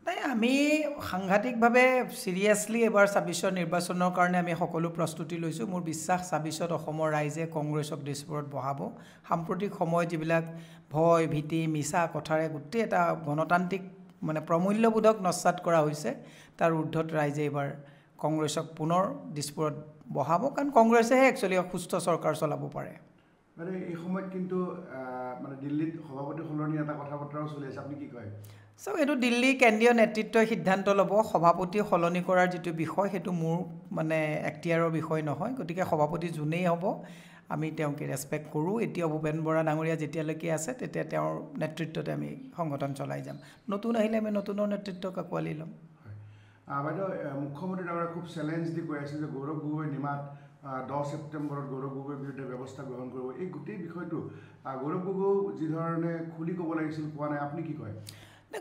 নাই আমি সাংঘাতিকভাৱে সিৰিয়াছলি এবাৰ ২৬ৰ নিৰ্বাচনৰ কাৰণে আমি সকলো প্ৰস্তুতি লৈছোঁ। মোৰ বিশ্বাস ২৬ত অসমৰ ৰাইজে কংগ্ৰেছক দিছপুৰত বহাব। সাম্প্ৰতিক সময়ত যিবিলাক ভয় ভীতি মিছা কথাৰে গোটেই এটা গণতান্ত্ৰিক মানে প্ৰমূল্যবোধক নস্যাৎ কৰা হৈছে, তাৰ ঊৰ্ধত ৰাইজে এইবাৰ কংগ্ৰেছক পুনৰ দিছপুৰত বহাব, কাৰণ কংগ্ৰেছেহে একচুৱেলি সুস্থ চৰকাৰ চলাব পাৰে। মানে এই সময়ত কিন্তু মানে দিল্লীত সভাপতি সলনি এটা কথা বতৰাও চলি আছে, আপুনি কি কয়? চাওক, এইটো দিল্লী কেন্দ্ৰীয় নেতৃত্বই সিদ্ধান্ত ল'ব। সভাপতি সলনি কৰাৰ যিটো বিষয় সেইটো মোৰ মানে এখতিয়াৰৰ বিষয় নহয়। গতিকে সভাপতি যোনেই হ'ব আমি তেওঁক ৰেছপেক্ট কৰোঁ। এতিয়া ভূপেন বৰা ডাঙৰীয়া যেতিয়ালৈকে আছে তেতিয়া তেওঁৰ নেতৃত্বতে আমি সংগঠন চলাই যাম। নতুন আহিলে আমি নতুনৰ নেতৃত্বক আঁকোৱালি ল'ম। বাইদেউ, মুখ্যমন্ত্ৰী ডাঙৰীয়া খুব চেলেঞ্জ দি কৈ আছে যে গৌৰৱ গগৈ নিমাত 10 ছেপ্টেম্বৰত গৌৰৱ গগৈৰ বিৰুদ্ধে ব্যৱস্থা গ্ৰহণ কৰিব। এই গোটেই বিষয়টো গৌৰৱ গগৈ যিধৰণে খুলি ক'ব লাগিছিল কোৱা নাই, আপুনি কি কয়?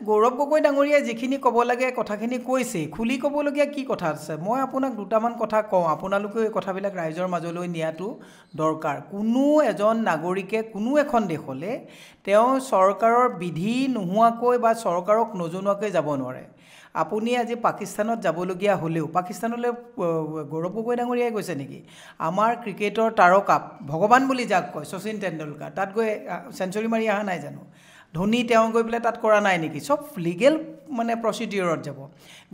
গৌৰৱ গগৈ ডাঙৰীয়াই যিখিনি ক'ব লাগে কথাখিনি কৈছেই। খুলি ক'বলগীয়া কি কথা আছে? মই আপোনাক দুটামান কথা কওঁ, আপোনালোকেও এই কথাবিলাক ৰাইজৰ মাজলৈ নিয়াটো দৰকাৰ। কোনো এজন নাগৰিকে কোনো এখন দেশলৈ তেওঁ চৰকাৰৰ বিধি নোহোৱাকৈ বা চৰকাৰক নজনোৱাকৈ যাব নোৱাৰে। আপুনি আজি পাকিস্তানত যাবলগীয়া হ'লেও, পাকিস্তানলৈ গৌৰৱ গগৈ ডাঙৰীয়াই গৈছে নেকি? আমাৰ ক্ৰিকেটৰ তাৰকা ভগৱান বুলি যাক কয় শচীন তেণ্ডুলকাৰ, তাত গৈ চেঞ্চুৰী মাৰি অহা নাই জানো? ধোনী তেওঁ গৈ পেলাই তাত কৰা নাই নেকি? চব লিগেল মানে প্ৰচিডিউৰত যাব।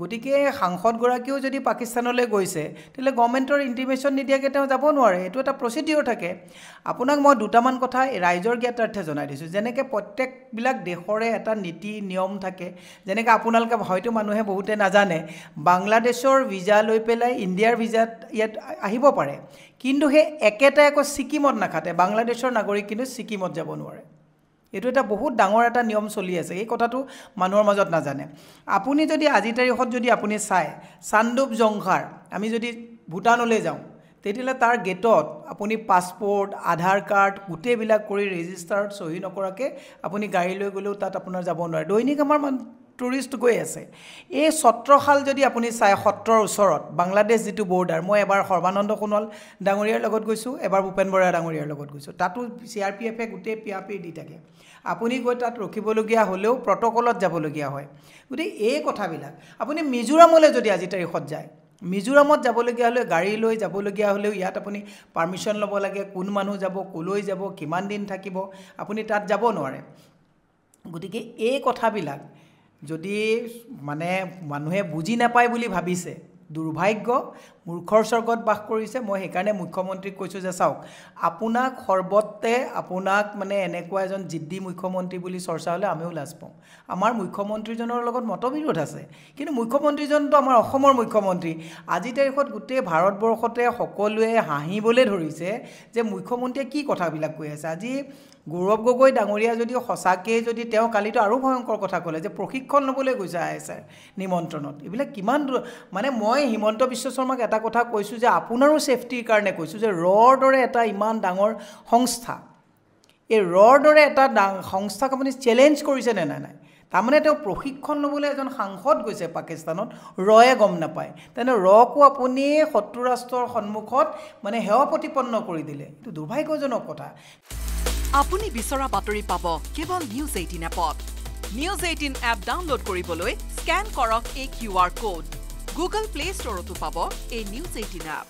গতিকে সাংসদগৰাকীও যদি পাকিস্তানলৈ গৈছে তেতিয়াহ'লে গভৰ্ণমেণ্টৰ ইণ্টিমেশ্যন নিদিয়াকৈ তেওঁ যাব নোৱাৰে। এইটো এটা প্ৰচিডিউৰ থাকে। আপোনাক মই দুটামান কথা ৰাইজৰ জ্ঞাতাৰ্থে জনাই দিছোঁ। যেনেকৈ প্ৰত্যেকবিলাক দেশৰে এটা নীতি নিয়ম থাকে। যেনেকৈ আপোনালোকে হয়তো মানুহে বহুতে নাজানে, বাংলাদেশৰ ভিজা লৈ পেলাই ইণ্ডিয়াৰ ভিজাত ইয়াত আহিব পাৰে, কিন্তু সেই একেটাই আকৌ ছিকিমত নাখাতে। বাংলাদেশৰ নাগৰিক কিন্তু ছিকিমত যাব নোৱাৰে। এইটো এটা বহুত ডাঙৰ এটা নিয়ম চলি আছে। এই কথাটো মানুহৰ মাজত নাজানে। আপুনি যদি আজিৰ তাৰিখত যদি আপুনি চায়, চান্দুপ জংঘাৰ আমি যদি ভূটানলৈ যাওঁ তেতিয়াহ'লে তাৰ গেটত আপুনি পাছপৰ্ট আধাৰ কাৰ্ড গোটেইবিলাক কৰি ৰেজিষ্টাৰত চহী নকৰাকৈ আপুনি গাড়ী লৈ গ'লেও তাত আপোনাৰ যাব নোৱাৰে। দৈনিক আমাৰ টুৰিষ্ট গৈ আছে। এই সত্ৰশাল যদি আপুনি চায়, সত্ৰৰ ওচৰত বাংলাদেশ যিটো বৰ্ডাৰ, মই এবাৰ সৰ্বানন্দ সোণোৱাল ডাঙৰীয়াৰ লগত গৈছোঁ, এবাৰ ভূপেন বৰা ডাঙৰীয়াৰ লগত গৈছোঁ। তাতো CRPFে গোটেই পিয়াপি দি থাকে। আপুনি গৈ তাত ৰখিবলগীয়া হ'লেও প্ৰট'কলত যাবলগীয়া হয়। গতিকে এই কথাবিলাক আপুনি মিজোৰামলৈ যদি আজিৰ তাৰিখত যায়, মিজোৰামত যাবলগীয়া হ'লে গাড়ী লৈ যাবলগীয়া হ'লেও ইয়াত আপুনি পাৰ্মিশ্যন ল'ব লাগে। কোন মানুহ যাব, ক'লৈ যাব, কিমান দিন থাকিব, আপুনি তাত যাব নোৱাৰে। গতিকে এই কথাবিলাক যদি মানে মানুহে বুজি নাপায় বুলি ভাবিছে, দুৰ্ভাগ্য, মূৰ্খৰ স্বৰ্গত বাস কৰিছে। মই সেইকাৰণে মুখ্যমন্ত্ৰীক কৈছোঁ যে চাওক, আপোনাক সৰ্বত্ৰে আপোনাক মানে এনেকুৱা এজন জিদ্দি মুখ্যমন্ত্ৰী বুলি চৰ্চা হ'লে আমিও লাজ পাওঁ। আমাৰ মুখ্যমন্ত্ৰীজনৰ লগত মতবিৰোধ আছে, কিন্তু মুখ্যমন্ত্ৰীজনটো আমাৰ অসমৰ মুখ্যমন্ত্ৰী। আজিৰ তাৰিখত গোটেই ভাৰতবৰ্ষতে সকলোৱে হাঁহিবলৈ ধৰিছে যে মুখ্যমন্ত্ৰীয়ে কি কথাবিলাক কৈ আছে। আজি গৌৰৱ গগৈ ডাঙৰীয়া যদি সঁচাকৈ যদি তেওঁ কালিতো আৰু ভয়ংকৰ কথা ক'লে যে প্ৰশিক্ষণ ল'বলৈ গৈছে ISR নিমন্ত্ৰণত। এইবিলাক কিমান মানে মই হিমন্ত বিশ্ব শৰ্মাক এটা কথা কৈছোঁ যে আপোনাৰো ছেফটিৰ কাৰণে কৈছোঁ যে ৰৰ দৰে এটা ইমান ডাঙৰ সংস্থা, এই ৰৰ দৰে এটা সংস্থাক আপুনি চেলেঞ্জ কৰিছেনে নাই? তাৰমানে তেওঁ প্ৰশিক্ষণ ল'বলৈ এজন সাংসদ গৈছে পাকিস্তানত, ৰয়ে গম নাপায়। তেনে ৰকো আপুনি শত্ৰু ৰাষ্ট্ৰৰ সন্মুখত মানে সেৱা প্ৰতিপন্ন কৰি দিলে। এইটো দুৰ্ভাগ্যজনক কথা। আপুনি বিচৰা বাতৰি পাব কেৱল নিউজ 18 এপত। নিউজ 18 এপ ডাউনলোড কৰিবলৈ স্কেন কৰক এই QR কোড। গুগল প্লে ষ্টৰতো পাব এই নিউজ 18 এপ।